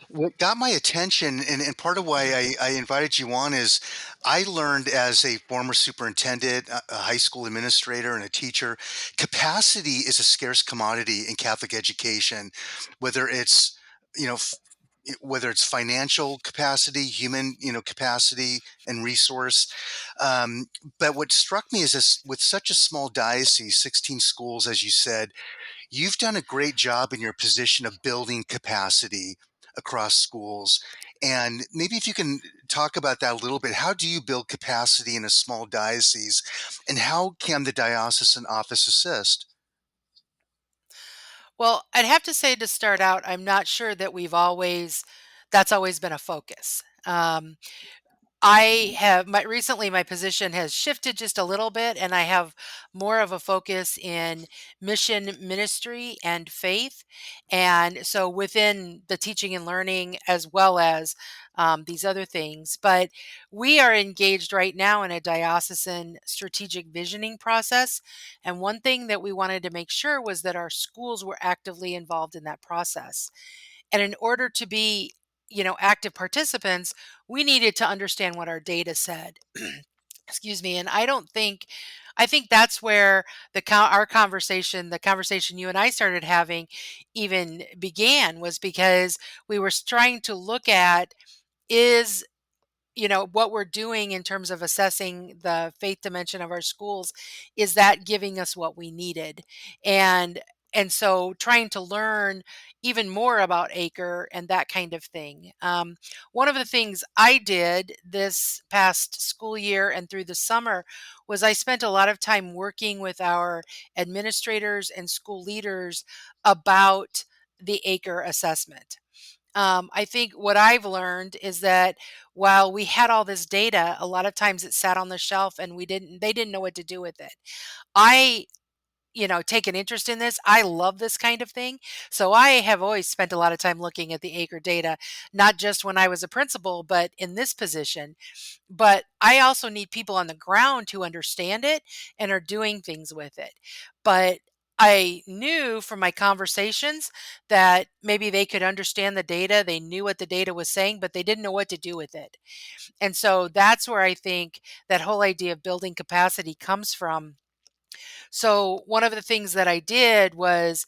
What got my attention, and part of why I invited you on, is I learned as a former superintendent, a high school administrator, and a teacher, capacity is a scarce commodity in Catholic education, whether it's, you know, whether it's financial capacity, human, capacity and resource. Um, but what struck me is this: with such a small diocese, 16 schools, as you said, you've done a great job in your position of building capacity across schools. And maybe if you can talk about that a little bit, how do you build capacity in a small diocese, and how can the diocesan office assist? Well, I'd have to say to start out, I'm not sure that that's always been a focus. I have recently my position has shifted just a little bit, and I have more of a focus in mission ministry and faith. And so within the teaching and learning as well as these other things. But we are engaged right now in a diocesan strategic visioning process. And one thing that we wanted to make sure was that our schools were actively involved in that process. And in order to be, active participants, we needed to understand what our data said. Excuse me. And I think that's where our conversation, the conversation you and I started having, even began, was because we were trying to look at, is what we're doing in terms of assessing the faith dimension of our schools, is that giving us what we needed? And so trying to learn even more about acre and that kind of thing. One of the things I did this past school year and through the summer was I spent a lot of time working with our administrators and school leaders about the acre assessment. I think what I've learned is that while we had all this data, a lot of times it sat on the shelf and they didn't know what to do with it. I, take an interest in this. I love this kind of thing. So I have always spent a lot of time looking at the acre data, not just when I was a principal, but in this position. But I also need people on the ground who understand it and are doing things with it. But I knew from my conversations that maybe they could understand the data, they knew what the data was saying, but they didn't know what to do with it. And so that's where I think that whole idea of building capacity comes from. So one of the things that I did was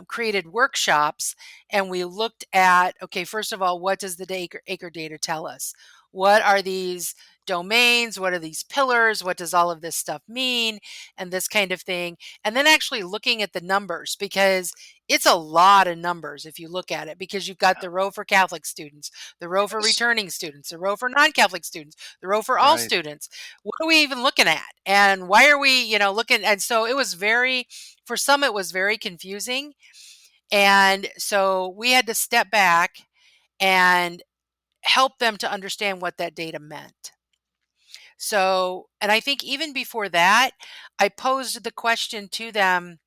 created workshops, and we looked at, okay, first of all, what does the acre data tell us? What are these domains? What are these pillars? What does all of this stuff mean? And this kind of thing. And then actually looking at the numbers, because it's a lot of numbers if you look at it, because you've got the row for Catholic students, the row for Yes. returning students, the row for non-Catholic students, the row for all Right. students. What are we even looking at? And why are we, looking? And so it was for some, it was very confusing. And so we had to step back and help them to understand what that data meant. So, and I think even before that, I posed the question to them: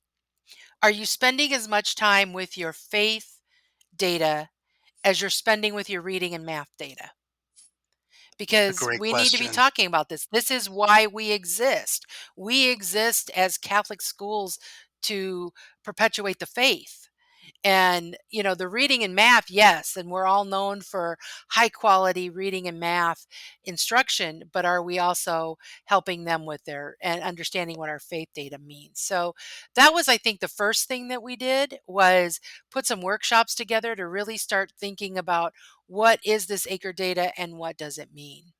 are you spending as much time with your faith data as you're spending with your reading and math data? A Because great we need to be question. talking about this. This is why we exist. We exist as Catholic schools to perpetuate the faith. And, the reading and math, yes, and we're all known for high quality reading and math instruction, but are we also helping them with their and understanding what our faith data means? So that was, I think, the first thing that we did was put some workshops together to really start thinking about what is this acre data and what does it mean?